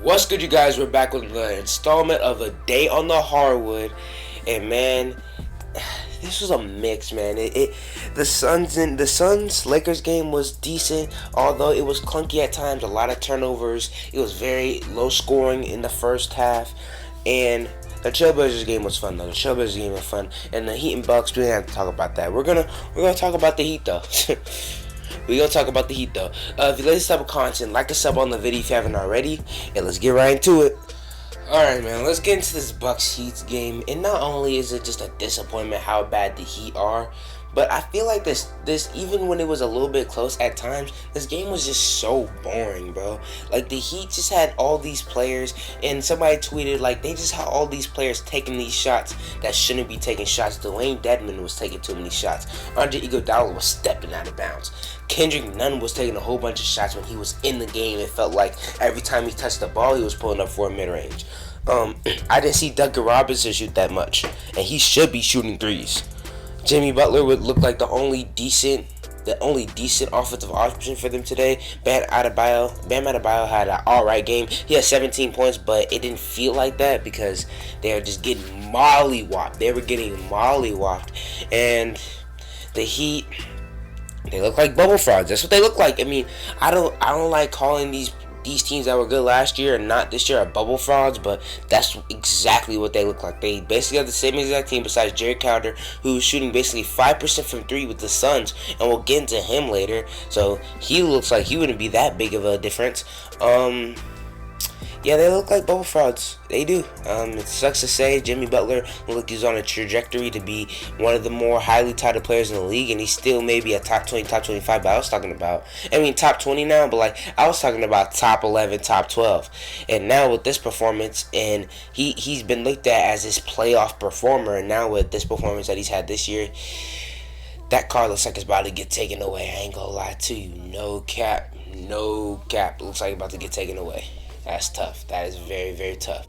What's good, you guys? We're back with the installment of A Day on the Hardwood, and man, this was a mix, man. The Suns Lakers game was decent, although it was clunky at times. A lot of turnovers. It was very low scoring in the first half, and the Trailblazers game was fun though. The Trailblazers game was fun, and the Heat and Bucks. We didn't have to talk about that. We're gonna talk about the Heat though. We're going to talk about the Heat, though. If you like this type of content, like and sub on the video if you haven't already. And let's get right into it. Alright, man. Let's get into this Bucks-Heat game. And not only is it just a disappointment how bad the Heat are, but I feel like this even when it was a little bit close at times, this game was just so boring, bro. Like, the Heat just had all these players, and somebody tweeted, like, they just had all these players taking these shots that shouldn't be taking shots. Dwayne Dedmon was taking too many shots. Andre Iguodala was stepping out of bounds. Kendrick Nunn was taking a whole bunch of shots when he was in the game. It felt like every time he touched the ball, he was pulling up for a mid-range. I didn't see Duncan Robinson shoot that much, and he should be shooting threes. Jimmy Butler would look like the only decent offensive option for them today. Bam Adebayo had an alright game. He had 17 points, but it didn't feel like that because they were just getting mollywopped. They were getting mollywopped, and the Heat, they look like bubble frauds. That's what they look like. I mean, I don't like calling these teams that were good last year and not this year are bubble frauds, but that's exactly what they look like. They basically have the same exact team besides Jerry Crowder, who's shooting basically 5% from 3 with the Suns, and we'll get into him later. So he looks like he wouldn't be that big of a difference. Yeah, they look like bubble frauds. They do. It sucks to say. Jimmy Butler look is on a trajectory to be one of the more highly touted players in the league, and he's still maybe a top 20, top 25. But I was talking about, top 20 now, but like I was talking about top 11, top 12. And now with this performance, and he's been looked at as this playoff performer, and now with this performance that he's had this year, that card looks like it's about to get taken away. I ain't gonna lie to you. No cap. It looks like it's about to get taken away. That's tough. That is very, very tough.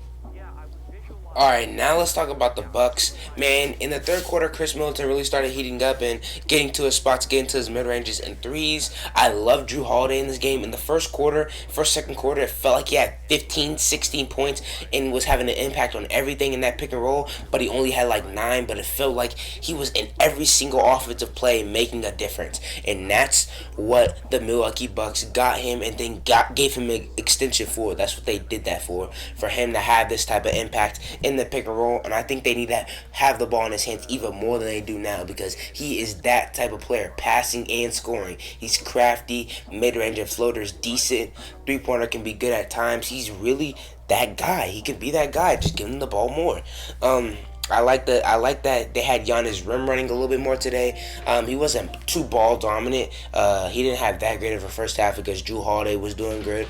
Alright, now let's talk about the Bucks. Man, in the third quarter, Chris Middleton really started heating up and getting to his spots, getting to his mid-ranges and threes. I love Jrue Holiday in this game. In the second quarter, it felt like he had 15, 16 points and was having an impact on everything in that pick and roll, but he only had like 9, but it felt like he was in every single offensive play making a difference. And that's what the Milwaukee Bucks got him and then gave him an extension for. That's what they did that for him to have this type of impact in the pick and roll, and I think they need to have the ball in his hands even more than they do now because he is that type of player, passing and scoring. He's crafty, mid-range and floaters decent, three-pointer can be good at times. He's really that guy. He can be that guy. Just give him the ball more. I like that they had Giannis rim running a little bit more today. He wasn't too ball dominant. He didn't have that great of a first half because Jrue Holiday was doing good.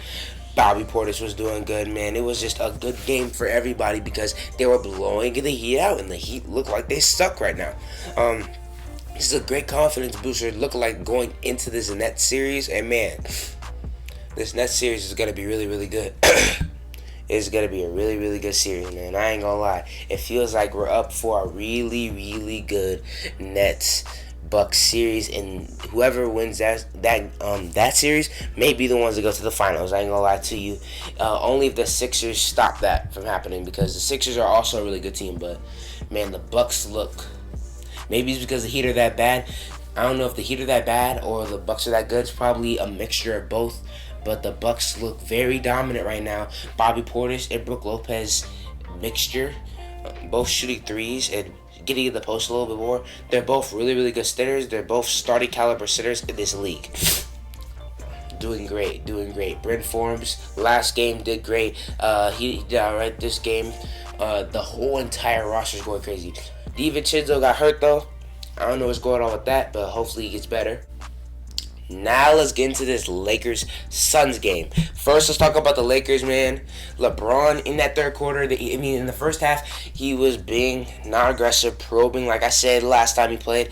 Bobby Portis was doing good, man. It was just a good game for everybody because they were blowing the Heat out, and the Heat look like they suck right now. This is a great confidence booster. Look like going into this Nets series, and man, this Nets series is gonna be really, really good. It's gonna be a really, really good series, man. I ain't gonna lie. It feels like we're up for a really, really good Nets Bucks series, and whoever wins that series may be the ones that go to the finals. I ain't gonna lie to you. Only if the Sixers stop that from happening, because the Sixers are also a really good team. But man, the Bucks look. Maybe it's because the Heat are that bad. I don't know if the Heat are that bad or the Bucks are that good. It's probably a mixture of both. But the Bucks look very dominant right now. Bobby Portis and Brook Lopez mixture, both shooting threes and getting in the post a little bit more. They're both really, really good sitters. They're both starting caliber sitters in this league. Doing great. Brent Forbes, last game, did great. He did alright this game. The whole entire roster is going crazy. DiVincenzo got hurt, though. I don't know what's going on with that, but hopefully he gets better. Now let's get into this Lakers-Suns game. First, let's talk about the Lakers, man. LeBron in that third quarter, in the first half, he was being not aggressive, probing, like I said last time he played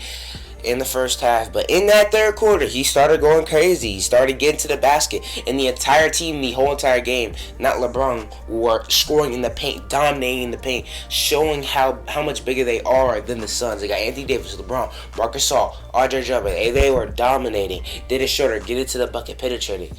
in the first half. But in that third quarter, he started going crazy. He started getting to the basket. And the entire team, the whole entire game, not LeBron, were scoring in the paint, dominating the paint, showing how much bigger they are than the Suns. They got Anthony Davis, LeBron, Marc Gasol, Andre Drummond. They were dominating. Dennis Schroeder, get it to the bucket, penetrating.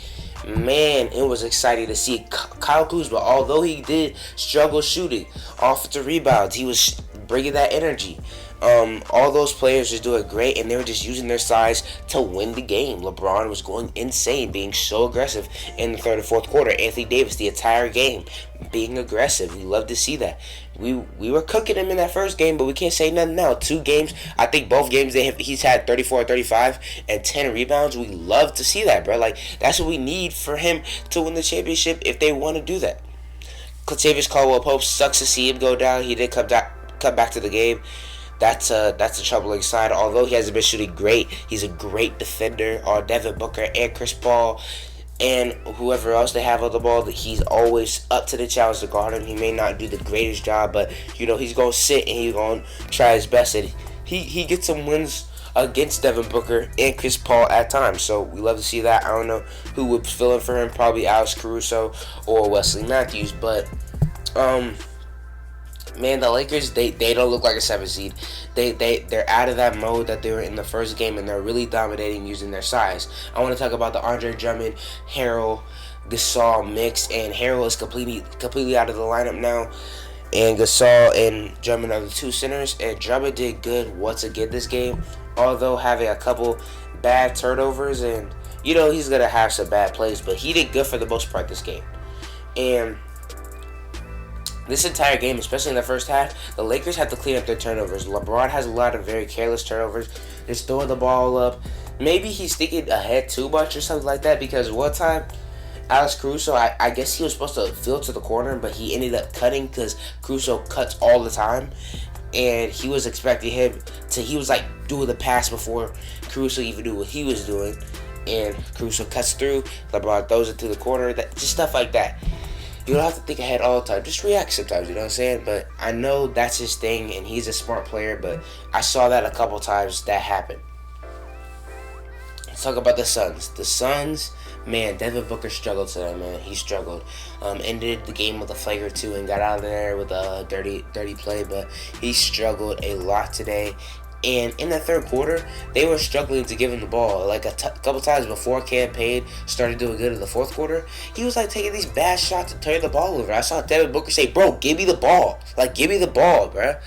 man, it was exciting to see Kyle Kuzma. Although he did struggle shooting, offensive rebounds, he was bringing that energy. All those players just doing great, and they were just using their size to win the game. LeBron was going insane, being so aggressive in the third and fourth quarter. Anthony Davis, the entire game, being aggressive. We love to see that. We were cooking him in that first game, but we can't say nothing now. 2 games, I think both games he's had 34, 35, and 10 rebounds. We love to see that, bro. Like, that's what we need for him to win the championship if they want to do that. Kentavious Caldwell-Pope, sucks to see him go down. He did come back to the game. That's a troubling sign. Although he hasn't been shooting great, he's a great defender. Devin Booker and Chris Paul and whoever else they have on the ball, that he's always up to the challenge to guard him. He may not do the greatest job, but he's gonna sit and he's gonna try his best. And he gets some wins against Devin Booker and Chris Paul at times. So we love to see that. I don't know who would fill in for him. Probably Alex Caruso or Wesley Matthews, but man, the Lakers, they don't look like a 7 seed. They're out of that mode that they were in the first game, and they're really dominating using their size. I want to talk about the Andre Drummond, Harrell, Gasol mix, and Harrell is completely out of the lineup now. And Gasol and Drummond are the 2 centers, and Drummond did good once again this game, although having a couple bad turnovers, and he's gonna have some bad plays, but he did good for the most part this game. And this entire game, especially in the first half, the Lakers have to clean up their turnovers. LeBron has a lot of very careless turnovers, just throwing the ball up. Maybe he's thinking ahead too much or something like that, because one time, Alex Caruso, I guess he was supposed to field to the corner, but he ended up cutting because Caruso cuts all the time. And he was expecting him to, he was like doing the pass before Caruso even knew what he was doing. And Caruso cuts through, LeBron throws it to the corner, just stuff like that. You don't have to think ahead all the time. Just react sometimes, you know what I'm saying? But I know that's his thing, and he's a smart player, but I saw that a couple times that happen. Let's talk about the Suns. The Suns, man, Devin Booker struggled today, man. He struggled. Ended the game with a flagrant 2 and got out of there with a dirty play, but he struggled a lot today. And in the third quarter, they were struggling to give him the ball. Like a couple times before Cam Payne started doing good in the fourth quarter, he was like taking these bad shots to turn the ball over. I saw Devin Booker say, "Bro, give me the ball. Like, give me the ball, bruh."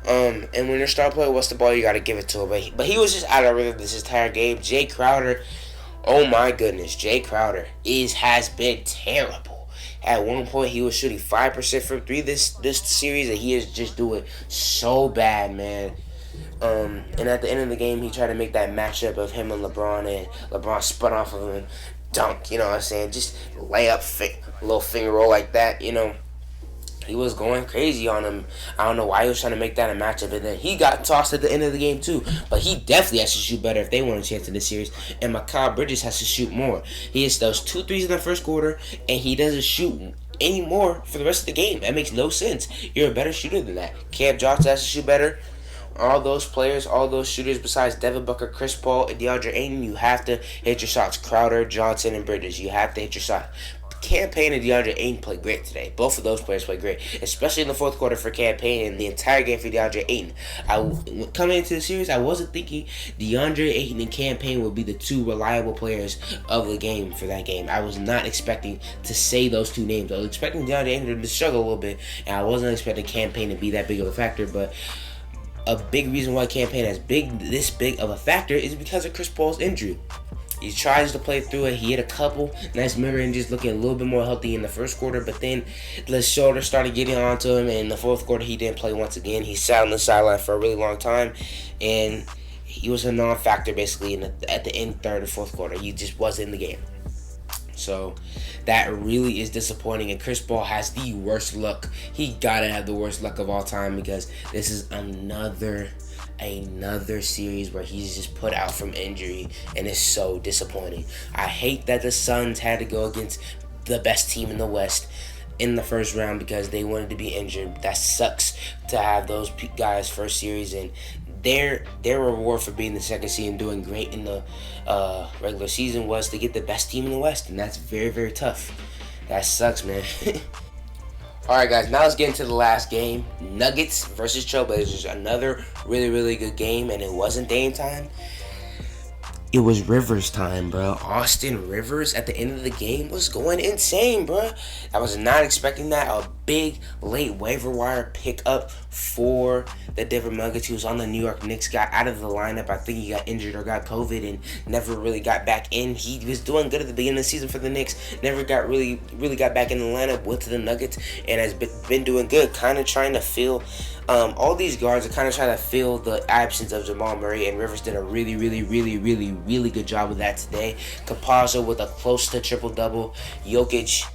And when your star player wants the ball, you gotta give it to him. But he was just out of rhythm this entire game. Jay Crowder, oh my goodness, Jay Crowder has been terrible. At one point, he was shooting 5% from 3 this series, and he is just doing so bad, man. And at the end of the game, he tried to make that matchup of him and LeBron, and LeBron spun off of him and dunked, you know what I'm saying? Just layup, little finger roll like that, He was going crazy on him. I don't know why he was trying to make that a matchup, and then he got tossed at the end of the game too. But he definitely has to shoot better if they want a chance in this series, and Mikal Bridges has to shoot more. He hits those 2 threes in the first quarter, and he doesn't shoot anymore for the rest of the game. That makes no sense. You're a better shooter than that. Cam Johnson has to shoot better. All those players, all those shooters besides Devin Booker, Chris Paul, and DeAndre Ayton, you have to hit your shots. Crowder, Johnson, and Bridges, you have to hit your shot. Cam Payne and DeAndre Ayton played great today. Both of those players played great, especially in the fourth quarter for Cam Payne and the entire game for DeAndre Ayton. Coming into the series, I wasn't thinking DeAndre Ayton and Cam Payne would be the 2 reliable players of the game for that game. I was not expecting to say those 2 names. I was expecting DeAndre Ayton to struggle a little bit, and I wasn't expecting Cam Payne to be that big of a factor, but a big reason why Cam Payne is this big of a factor is because of Chris Paul's injury. He tries to play through it. He hit a couple nice mid-ranges, looking a little bit more healthy in the first quarter, but then the shoulder started getting onto him, and in the fourth quarter he didn't play once again. He sat on the sideline for a really long time, and he was a non-factor basically at the end third and fourth quarter. He just wasn't in the game. So that really is disappointing, and Chris Paul has the worst luck. He gotta have the worst luck of all time, because this is another series where he's just put out from injury, and it's so disappointing. I hate that the Suns had to go against the best team in the West in the first round because they wanted to be injured. That sucks to have those guys first series, and their reward for being the second seed and doing great in the regular season was to get the best team in the West, and that's very, very tough. That sucks, man. Alright, guys, now let's get into the last game. Nuggets versus Trailblazers. Another really, really good game, and it wasn't Dame time. it was Rivers time, bro. Austin Rivers at the end of the game was going insane, bro. I was not expecting that. A big late waiver wire pickup for the Denver Nuggets. He was on the New York Knicks, got out of the lineup. I think he got injured or got COVID and never really got back in. He was doing good at the beginning of the season for the Knicks. Never got really got back in the lineup with the Nuggets and has been doing good. Kind of trying to fill all these guards are kind of trying to fill the absence of Jamal Murray, and Rivers did a really good job of that today. Campazzo with a close to triple-double. Jokic,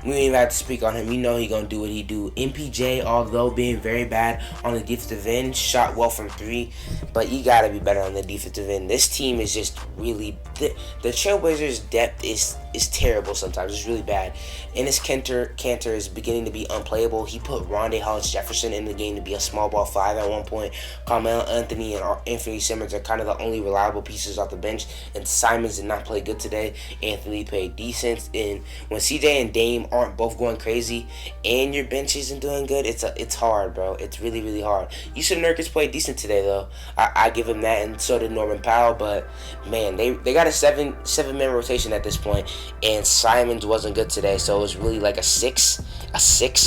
we don't even have to speak on him. You know he's going to do what he do. MPJ, although being very bad on the defensive end, shot well from 3, but you got to be better on the defensive end. This team is just really... The Trailblazers' depth is terrible sometimes. It's really bad. Enes Kanter is beginning to be unplayable. He put Rondae Hollis-Jefferson in the game to be a small ball 5 at one point. Carmelo Anthony and Anthony Simmons are kind of the only reliable pieces off the bench, and Simons did not play good today. Anthony played decent, and when CJ and Dame aren't both going crazy and your bench isn't doing good, it's hard, bro. It's really hard. Yusuf Nurkic played decent today, though. I give him that, and so did Norman Powell, but man, they got a seven-man rotation at this point, and Simons wasn't good today, so it was really like a six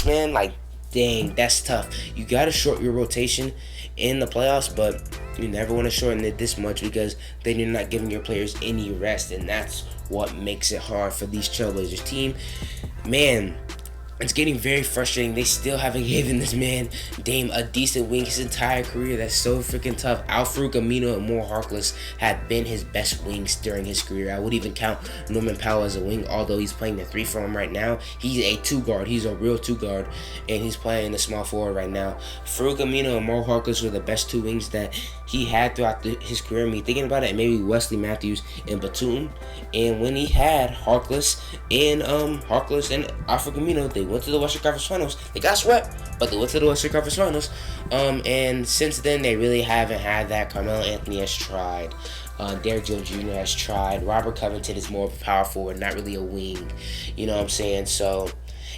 man. Like, dang, that's tough. You gotta short your rotation in the playoffs, but you never want to shorten it this much because then you're not giving your players any rest, and that's what makes it hard for these Trailblazers team. Man, it's getting very frustrating. They still haven't given this man, Dame, a decent wing his entire career. That's so freaking tough. Al-Farouq Aminu and Mo Harkless have been his best wings during his career. I would even count Norman Powell as a wing, although he's playing the 3 for him right now. He's a 2-guard. He's a real 2-guard, and he's playing the small forward right now. Farouq Aminu and Mo Harkless were the best 2 wings that he had throughout his career. Me thinking about it, maybe Wesley Matthews and Batum. And when he had Harkless and Al-Farouq Aminu, they went to the Western Conference Finals. They got swept, but they went to the Western Conference Finals. And since then, they really haven't had that. Carmelo Anthony has tried. Derrick Jones Jr. has tried. Robert Covington is more of a power forward, not really a wing. You know what I'm saying? So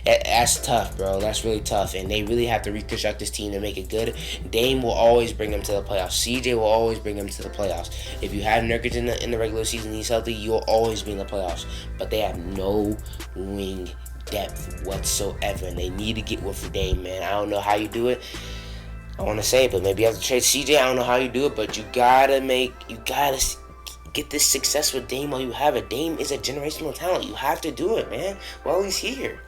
that's tough, bro. That's really tough, and they really have to reconstruct this team to make it good. Dame will always bring them to the playoffs. CJ will always bring them to the playoffs. If you have Nurkic in the regular season, he's healthy, you'll always be in the playoffs. But they have no wing depth whatsoever, and they need to get with Dame, man. I don't know how you do it. I want to say it, but maybe you have to trade CJ. I don't know how you do it, but you gotta get this success with Dame while you have it. Dame is a generational talent. You have to do it, man, while he's here.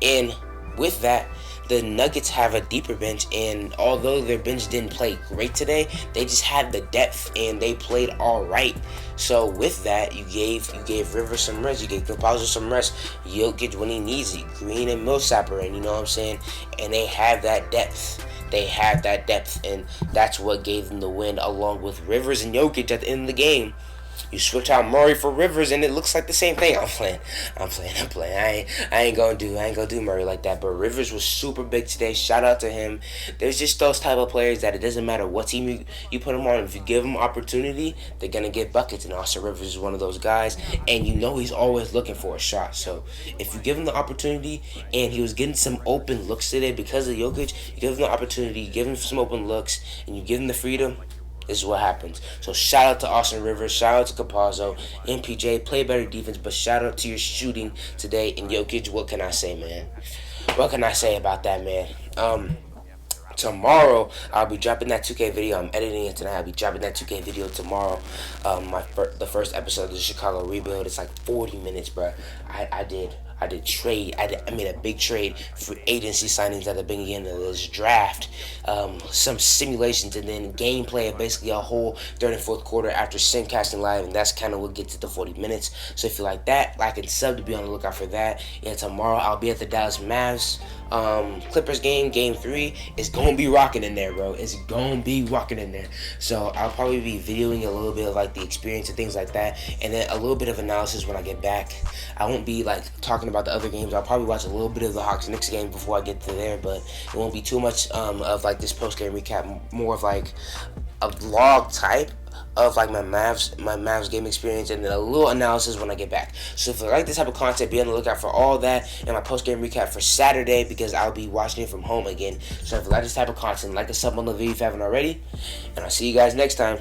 And with that, the Nuggets have a deeper bench, and although their bench didn't play great today, they just had the depth and they played all right. So with that, you gave Rivers some rest, you gave Campazzo some rest, Jokic when he needs it, Green and Millsap, and you know what I'm saying, and they have that depth. They have that depth, and that's what gave them the win, along with Rivers and Jokic at the end of the game. You switch out Murray for Rivers, and it looks like the same thing. I'm playing. I ain't gonna do Murray like that. But Rivers was super big today. Shout out to him. There's just those type of players that it doesn't matter what team you put them on. If you give them opportunity, they're gonna get buckets. And Austin Rivers is one of those guys. And you know he's always looking for a shot. So if you give him the opportunity, and he was getting some open looks today because of Jokic, you give him the opportunity, you give him some open looks, and you give him the freedom. This is what happens. So shout out to Austin Rivers, shout out to Campazzo, MPJ, play better defense, but shout out to your shooting today. And Jokic, what can I say, man? What can I say about that, man? Tomorrow, I'll be dropping that 2K video. I'm editing it tonight. I'll be dropping that 2K video tomorrow. The first episode of the Chicago Rebuild. It's like 40 minutes, bro. I made a big trade for agency signings at the beginning of this draft. Some simulations and then gameplay of basically a whole third and fourth quarter after simcasting live, and that's kind of what gets it to 40 minutes. So if you like that, like and sub to be on the lookout for that. And tomorrow I'll be at the Dallas Mavs Clippers game 3. It's gonna be rocking in there, bro. It's gonna be rocking in there. So I'll probably be videoing a little bit of like the experience and things like that, and then a little bit of analysis when I get back. I won't be like talking about the other games. I'll probably watch a little bit of the Hawks-Knicks game before I get to there, but it won't be too much of like this post-game recap. More of like a vlog type of like my Mavs game experience, and then a little analysis when I get back. So if you like this type of content, be on the lookout for all that and my post-game recap for Saturday, because I'll be watching it from home again. So if you like this type of content, like a sub on the video if you haven't already, and I'll see you guys next time.